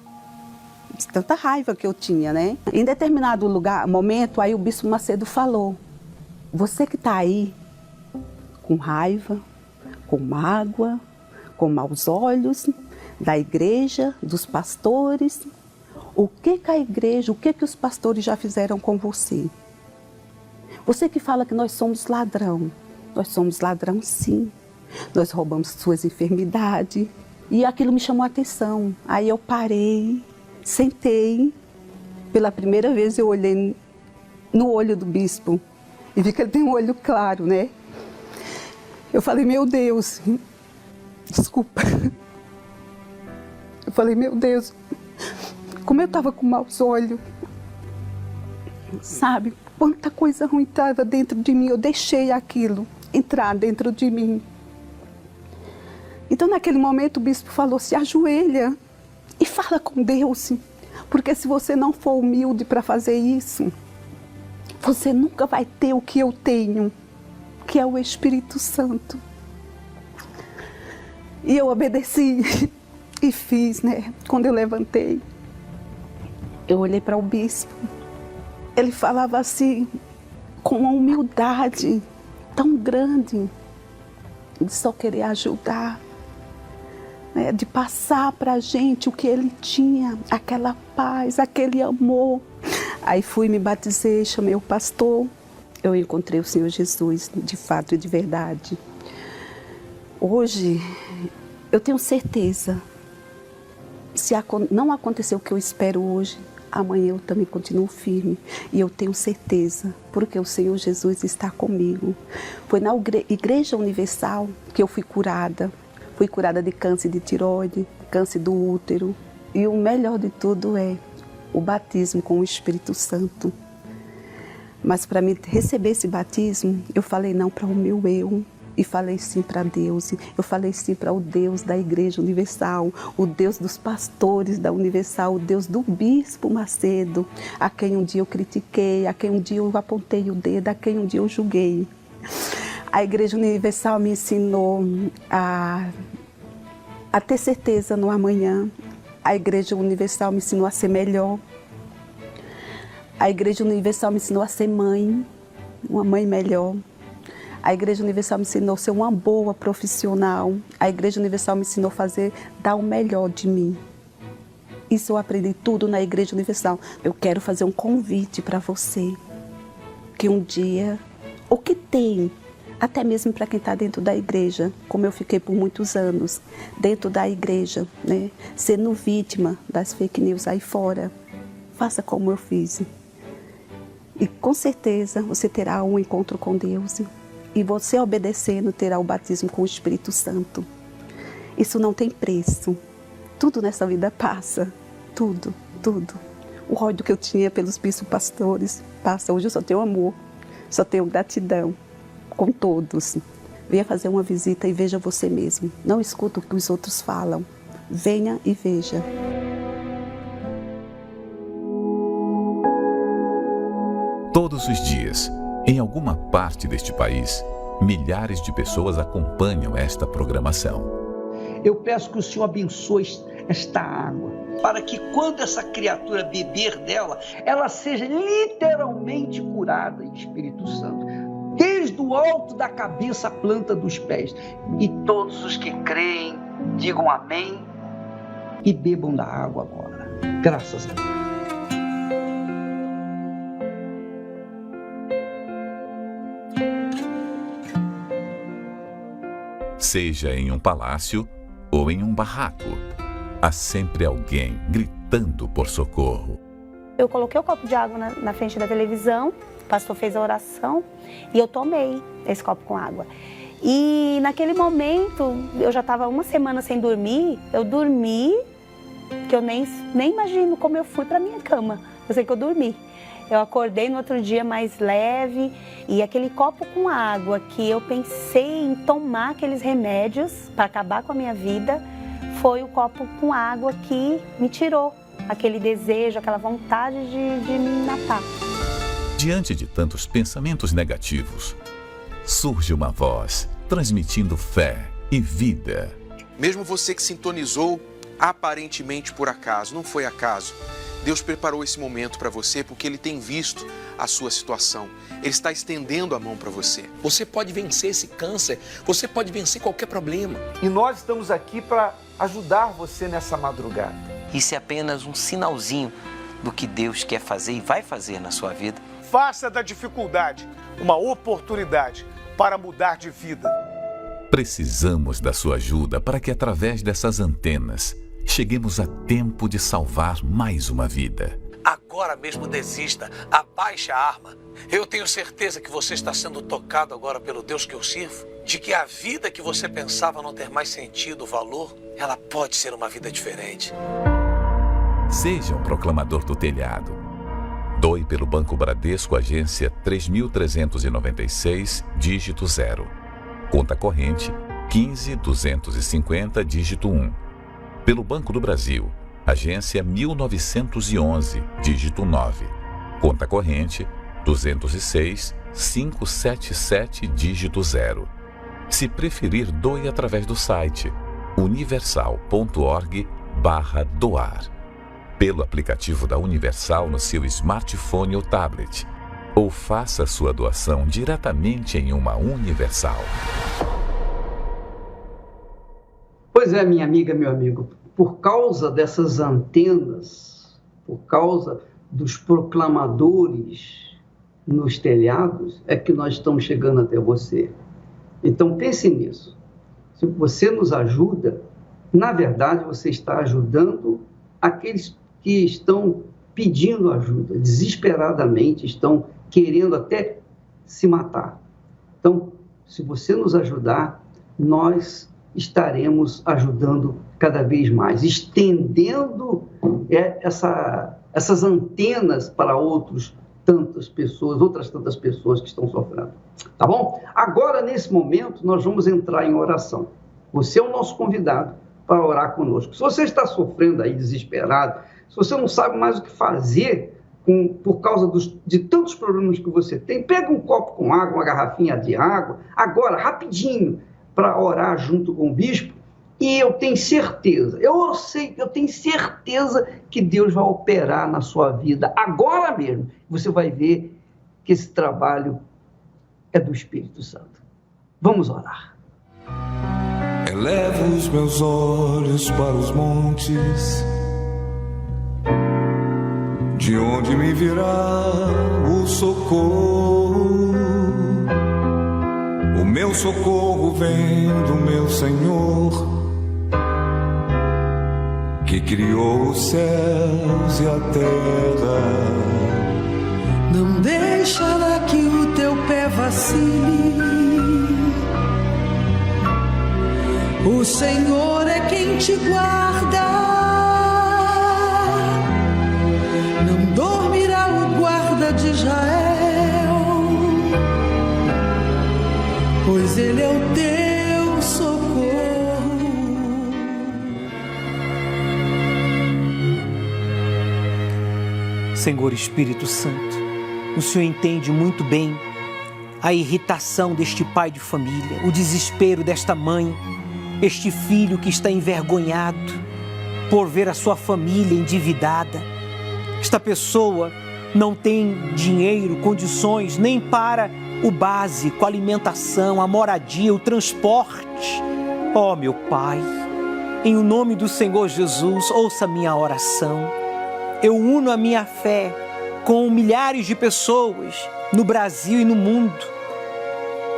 De tanta raiva que eu tinha, né? Em determinado momento, aí o Bispo Macedo falou: você que está aí com raiva, com mágoa, com maus olhos da igreja, dos pastores. O que a igreja, o que os pastores já fizeram com você? Você que fala que nós somos ladrão sim. Nós roubamos suas enfermidades. E aquilo me chamou a atenção. Aí eu parei, sentei. Pela primeira vez eu olhei no olho do bispo e vi que ele tem um olho claro, né? Eu falei, meu Deus, desculpa. Eu falei, meu Deus, como eu estava com maus olhos, sabe? Quanta coisa ruim estava dentro de mim, eu deixei aquilo entrar dentro de mim. Então, naquele momento, o bispo falou, se ajoelha e fala com Deus, porque se você não for humilde para fazer isso, você nunca vai ter o que eu tenho, que é o Espírito Santo. E eu obedeci e fiz, né? Quando eu levantei, eu olhei para o bispo. Ele falava assim, com uma humildade tão grande, de só querer ajudar, né? De passar para a gente o que ele tinha, aquela paz, aquele amor. Aí fui, me batizei, chamei o pastor. Eu encontrei o Senhor Jesus, de fato e de verdade. Hoje, eu tenho certeza, se não acontecer o que eu espero hoje, amanhã eu também continuo firme. E eu tenho certeza, porque o Senhor Jesus está comigo. Foi na Igreja Universal que eu fui curada. Fui curada de câncer de tireoide, câncer do útero. E o melhor de tudo é o batismo com o Espírito Santo. Mas para mim receber esse batismo, eu falei não para o meu eu e falei sim para Deus. Eu falei sim para o Deus da Igreja Universal, o Deus dos pastores da Universal, o Deus do Bispo Macedo, a quem um dia eu critiquei, a quem um dia eu apontei o dedo, a quem um dia eu julguei. A Igreja Universal me ensinou a ter certeza no amanhã. A Igreja Universal me ensinou a ser melhor. A Igreja Universal me ensinou a ser mãe, uma mãe melhor. A Igreja Universal me ensinou a ser uma boa profissional. A Igreja Universal me ensinou a dar o melhor de mim. Isso eu aprendi tudo na Igreja Universal. Eu quero fazer um convite para você, que um dia, o que tem, até mesmo para quem está dentro da igreja, como eu fiquei por muitos anos, dentro da igreja, né, sendo vítima das fake news aí fora, faça como eu fiz. E com certeza você terá um encontro com Deus. E você obedecendo terá o batismo com o Espírito Santo. Isso não tem preço. Tudo nessa vida passa. Tudo tudo. O ódio que eu tinha pelos bispos pastores passa. Hoje eu só tenho amor, só tenho gratidão com todos. Venha fazer uma visita e veja você mesmo. Não escuta o que os outros falam. Venha e veja. Todos os dias, em alguma parte deste país, milhares de pessoas acompanham esta programação. Eu peço que o Senhor abençoe esta água, para que quando essa criatura beber dela, ela seja literalmente curada em Espírito Santo, desde o alto da cabeça à planta dos pés. E todos os que creem, digam amém e bebam da água agora. Graças a Deus. Seja em um palácio ou em um barraco, há sempre alguém gritando por socorro. Eu coloquei o copo de água na frente da televisão, o pastor fez a oração e eu tomei esse copo com água. E naquele momento, eu já estava uma semana sem dormir, eu dormi, que eu nem imagino como eu fui para minha cama. Eu sei que eu dormi. Eu acordei no outro dia mais leve e aquele copo com água que eu pensei em tomar aqueles remédios para acabar com a minha vida, foi o copo com água que me tirou aquele desejo, aquela vontade de me matar. Diante de tantos pensamentos negativos, surge uma voz transmitindo fé e vida. Mesmo você que sintonizou aparentemente por acaso, não foi acaso. Deus preparou esse momento para você porque Ele tem visto a sua situação. Ele está estendendo a mão para você. Você pode vencer esse câncer, você pode vencer qualquer problema. E nós estamos aqui para ajudar você nessa madrugada. Isso é apenas um sinalzinho do que Deus quer fazer e vai fazer na sua vida. Faça da dificuldade uma oportunidade para mudar de vida. Precisamos da sua ajuda para que através dessas antenas cheguemos a tempo de salvar mais uma vida. Agora mesmo desista, abaixe a arma. Eu tenho certeza que você está sendo tocado agora pelo Deus que eu sirvo, de que a vida que você pensava não ter mais sentido, valor, ela pode ser uma vida diferente. Seja um proclamador do telhado. Doe pelo Banco Bradesco, agência 3.396, dígito 0. Conta corrente 15.250, dígito 1. Pelo Banco do Brasil, agência 1911, dígito 9. Conta corrente 206.577, dígito 0. Se preferir, doe através do site universal.org/doar. Pelo aplicativo da Universal no seu smartphone ou tablet. Ou faça sua doação diretamente em uma Universal. Pois é, minha amiga, meu amigo, por causa dessas antenas, por causa dos proclamadores nos telhados, é que nós estamos chegando até você. Então pense nisso. Se você nos ajuda, na verdade você está ajudando aqueles que estão pedindo ajuda, desesperadamente, estão querendo até se matar. Então, se você nos ajudar, nós estaremos ajudando cada vez mais, estendendo essas antenas para outras tantas pessoas que estão sofrendo. Tá bom? Agora, nesse momento, nós vamos entrar em oração. Você é o nosso convidado para orar conosco. Se você está sofrendo aí, desesperado, se você não sabe mais o que fazer por causa de tantos problemas que você tem, pega um copo com água, uma garrafinha de água, agora, rapidinho, para orar junto com o bispo, e eu tenho certeza, eu tenho certeza que Deus vai operar na sua vida agora mesmo. Você vai ver que esse trabalho é do Espírito Santo. Vamos orar. Elevo os meus olhos para os montes, de onde me virá o socorro. O meu socorro vem do meu Senhor, que criou os céus e a terra. Não deixará que o teu pé vacile. O Senhor é quem te guarda. Israel, pois Ele é o teu socorro. Senhor Espírito Santo, o Senhor entende muito bem a irritação deste pai de família, o desespero desta mãe, este filho que está envergonhado por ver a sua família endividada. Esta pessoa não tem dinheiro, condições nem para o básico, a alimentação, a moradia, o transporte. Ó meu Pai, em o nome do Senhor Jesus, ouça minha oração. Eu uno a minha fé com milhares de pessoas no Brasil e no mundo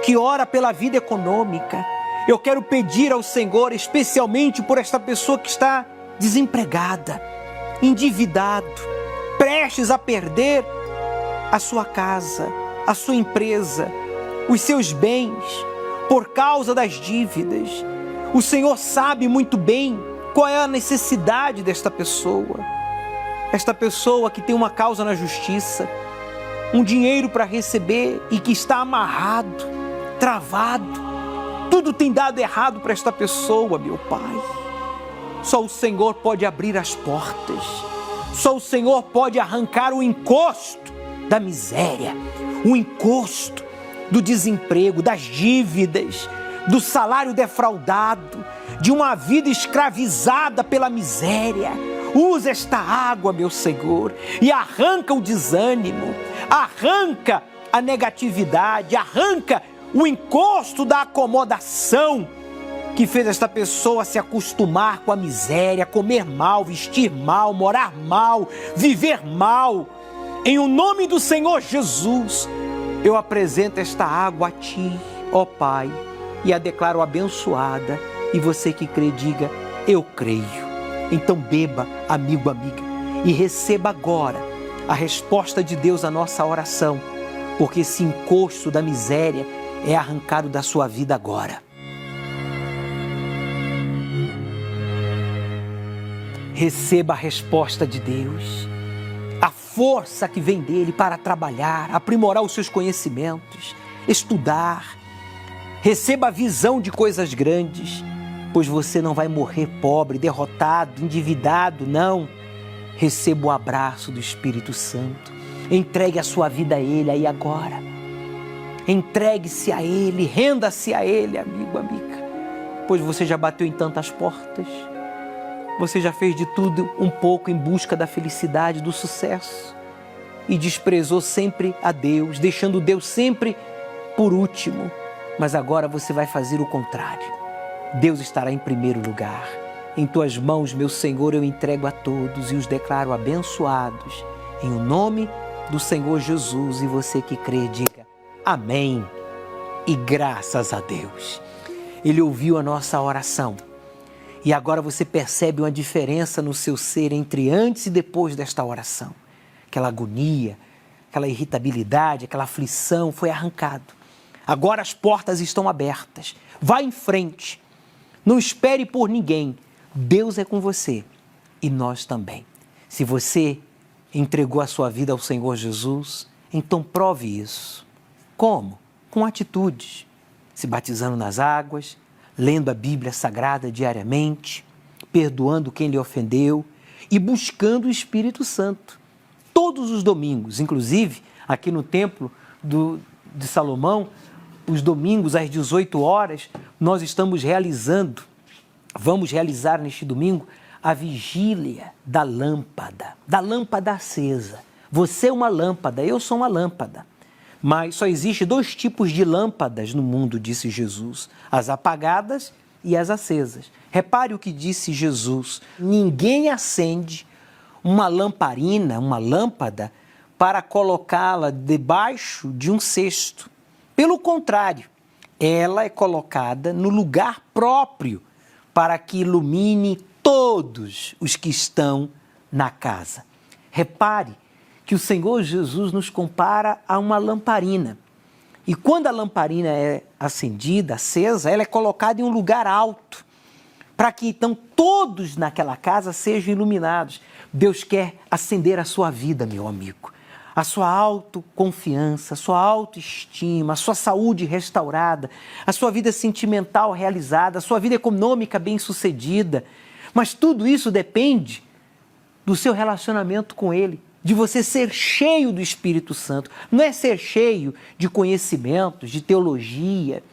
que ora pela vida econômica. Eu quero pedir ao Senhor, especialmente por esta pessoa que está desempregada, endividado, prestes a perder a sua casa, a sua empresa, os seus bens, por causa das dívidas. O Senhor sabe muito bem qual é a necessidade desta pessoa. Esta pessoa que tem uma causa na justiça, um dinheiro para receber e que está amarrado, travado. Tudo tem dado errado para esta pessoa, meu Pai. Só o Senhor pode abrir as portas. Só o Senhor pode arrancar o encosto da miséria, o encosto do desemprego, das dívidas, do salário defraudado, de uma vida escravizada pela miséria. Usa esta água, meu Senhor, e arranca o desânimo, arranca a negatividade, arranca o encosto da acomodação que fez esta pessoa se acostumar com a miséria, comer mal, vestir mal, morar mal, viver mal. Em o nome do Senhor Jesus, eu apresento esta água a Ti, ó Pai, e a declaro abençoada. E você que crê, diga: eu creio. Então beba, amigo, amiga, e receba agora a resposta de Deus à nossa oração, porque esse encosto da miséria é arrancado da sua vida agora. Receba a resposta de Deus, a força que vem dele para trabalhar, aprimorar os seus conhecimentos, estudar. Receba a visão de coisas grandes, pois você não vai morrer pobre, derrotado, endividado, não. Receba o abraço do Espírito Santo. Entregue a sua vida a Ele aí agora. Entregue-se a Ele, renda-se a Ele, amigo, amiga. Pois você já bateu em tantas portas. Você já fez de tudo um pouco em busca da felicidade, do sucesso. E desprezou sempre a Deus, deixando Deus sempre por último. Mas agora você vai fazer o contrário. Deus estará em primeiro lugar. Em Tuas mãos, meu Senhor, eu entrego a todos e os declaro abençoados. Em o nome do Senhor Jesus. E você que crê, diga amém. E graças a Deus. Ele ouviu a nossa oração. E agora você percebe uma diferença no seu ser entre antes e depois desta oração. Aquela agonia, aquela irritabilidade, aquela aflição foi arrancado. Agora as portas estão abertas. Vá em frente. Não espere por ninguém. Deus é com você e nós também. Se você entregou a sua vida ao Senhor Jesus, então prove isso. Como? Com atitudes. Se batizando nas águas, lendo a Bíblia Sagrada diariamente, perdoando quem lhe ofendeu e buscando o Espírito Santo. Todos os domingos, inclusive aqui no Templo de Salomão, os domingos às 18 horas, nós vamos realizar neste domingo a vigília da lâmpada acesa. Você é uma lâmpada, eu sou uma lâmpada. Mas só existe 2 tipos de lâmpadas no mundo, disse Jesus, as apagadas e as acesas. Repare o que disse Jesus: ninguém acende uma lamparina, uma lâmpada, para colocá-la debaixo de um cesto. Pelo contrário, ela é colocada no lugar próprio para que ilumine todos os que estão na casa. Repare que o Senhor Jesus nos compara a uma lamparina. E quando a lamparina é acendida, acesa, ela é colocada em um lugar alto, para que então todos naquela casa sejam iluminados. Deus quer acender a sua vida, meu amigo. a sua autoconfiança, a sua autoestima, a sua saúde restaurada, a sua vida sentimental realizada, a sua vida econômica bem-sucedida. Mas tudo isso depende do seu relacionamento com Ele, de você ser cheio do Espírito Santo. Não é ser cheio de conhecimentos, de teologia,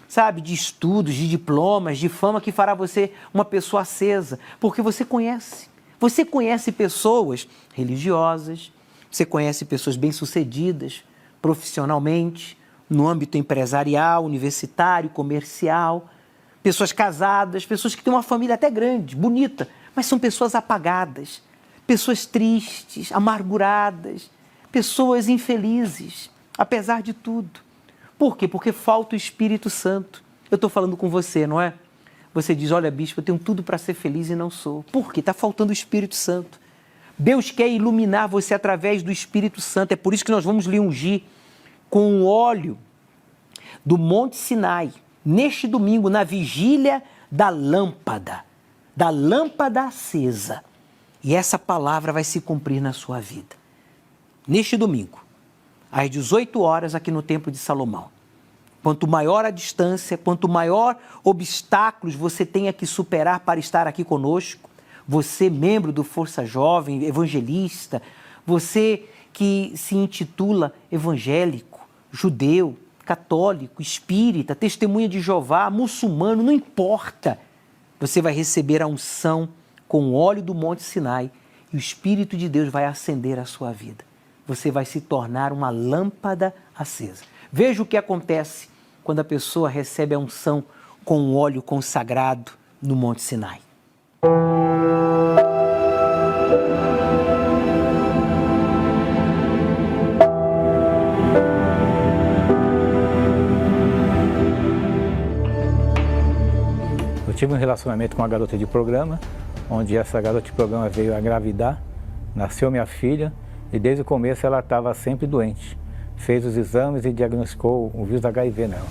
sabe, de estudos, de diplomas, de fama que fará você uma pessoa acesa, porque você conhece. Você conhece pessoas religiosas, você conhece pessoas bem-sucedidas profissionalmente, no âmbito empresarial, universitário, comercial, pessoas casadas, pessoas que têm uma família até grande, bonita, mas são pessoas apagadas, pessoas tristes, amarguradas, pessoas infelizes, apesar de tudo. Por quê? Porque falta o Espírito Santo. Eu estou falando com você, não é? Você diz, olha, bispo, eu tenho tudo para ser feliz e não sou. Por quê? Está faltando o Espírito Santo. Deus quer iluminar você através do Espírito Santo. É por isso que nós vamos lhe ungir com o óleo do Monte Sinai, neste domingo, na vigília da lâmpada acesa. E essa palavra vai se cumprir na sua vida. Neste domingo, às 18 horas, aqui no Templo de Salomão. Quanto maior a distância, quanto maior obstáculos você tenha que superar para estar aqui conosco, você, membro do Força Jovem, evangelista, você que se intitula evangélico, judeu, católico, espírita, testemunha de Jeová, muçulmano, não importa. Você vai receber a unção com o óleo do Monte Sinai e o Espírito de Deus vai acender a sua vida. Você vai se tornar uma lâmpada acesa. Veja o que acontece quando a pessoa recebe a unção com o óleo consagrado no Monte Sinai. Eu tive um relacionamento com uma garota de programa, onde essa garota de programa veio a engravidar, nasceu minha filha e desde o começo ela estava sempre doente. Fez os exames e diagnosticou o vírus HIV nela.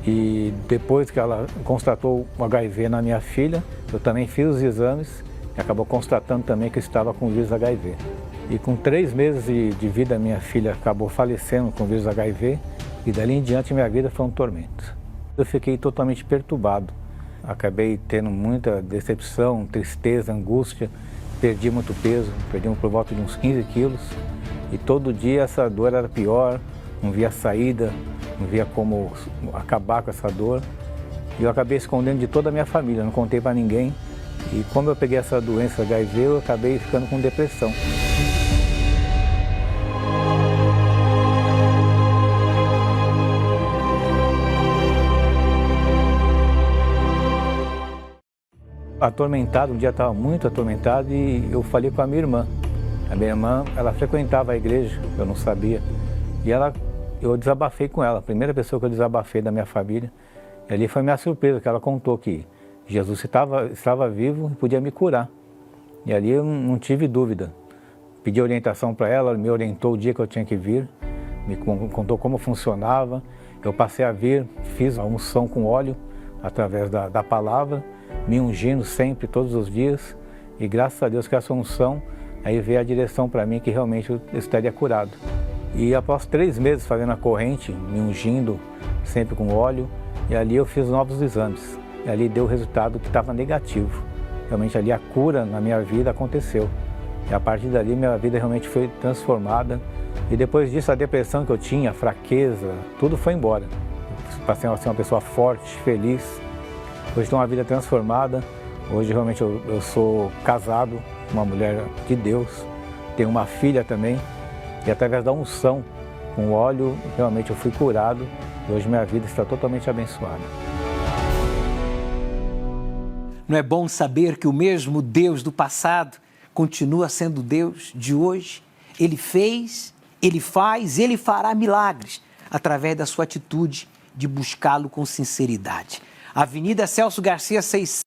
E depois que ela constatou o HIV na minha filha, eu também fiz os exames e acabou constatando também que eu estava com o vírus HIV. E com 3 meses de vida, minha filha acabou falecendo com o vírus HIV e dali em diante minha vida foi um tormento. Eu fiquei totalmente perturbado. Acabei tendo muita decepção, tristeza, angústia, perdi muito peso, perdi por volta de uns 15 quilos. E todo dia essa dor era pior, não via saída, não via como acabar com essa dor. E eu acabei escondendo de toda a minha família, não contei para ninguém. E como eu peguei essa doença HIV, eu acabei ficando com depressão. Atormentado, um dia estava muito atormentado e eu falei com a minha irmã. A minha irmã, ela frequentava a igreja, eu não sabia. E eu desabafei com ela, a primeira pessoa que eu desabafei da minha família. E ali foi minha surpresa, que ela contou que Jesus estava vivo e podia me curar. E ali eu não tive dúvida. Pedi orientação para ela, me orientou o dia que eu tinha que vir, me contou como funcionava. Eu passei a vir, fiz a unção com óleo através da palavra, me ungindo sempre, todos os dias. E graças a Deus que essa unção, aí veio a direção para mim que realmente eu estaria curado. E após 3 meses fazendo a corrente, me ungindo sempre com óleo, e ali eu fiz novos exames. E ali deu o resultado que estava negativo. Realmente ali a cura na minha vida aconteceu. E a partir dali minha vida realmente foi transformada. E depois disso a depressão que eu tinha, a fraqueza, tudo foi embora. Eu passei a ser uma pessoa forte, feliz. Hoje tenho uma vida transformada. Hoje realmente eu sou casado com uma mulher de Deus. Tenho uma filha também. E através da unção com óleo, realmente eu fui curado. E hoje minha vida está totalmente abençoada. Não é bom saber que o mesmo Deus do passado continua sendo Deus de hoje? Ele fez, Ele faz, Ele fará milagres através da sua atitude de buscá-lo com sinceridade. Avenida Celso Garcia 600.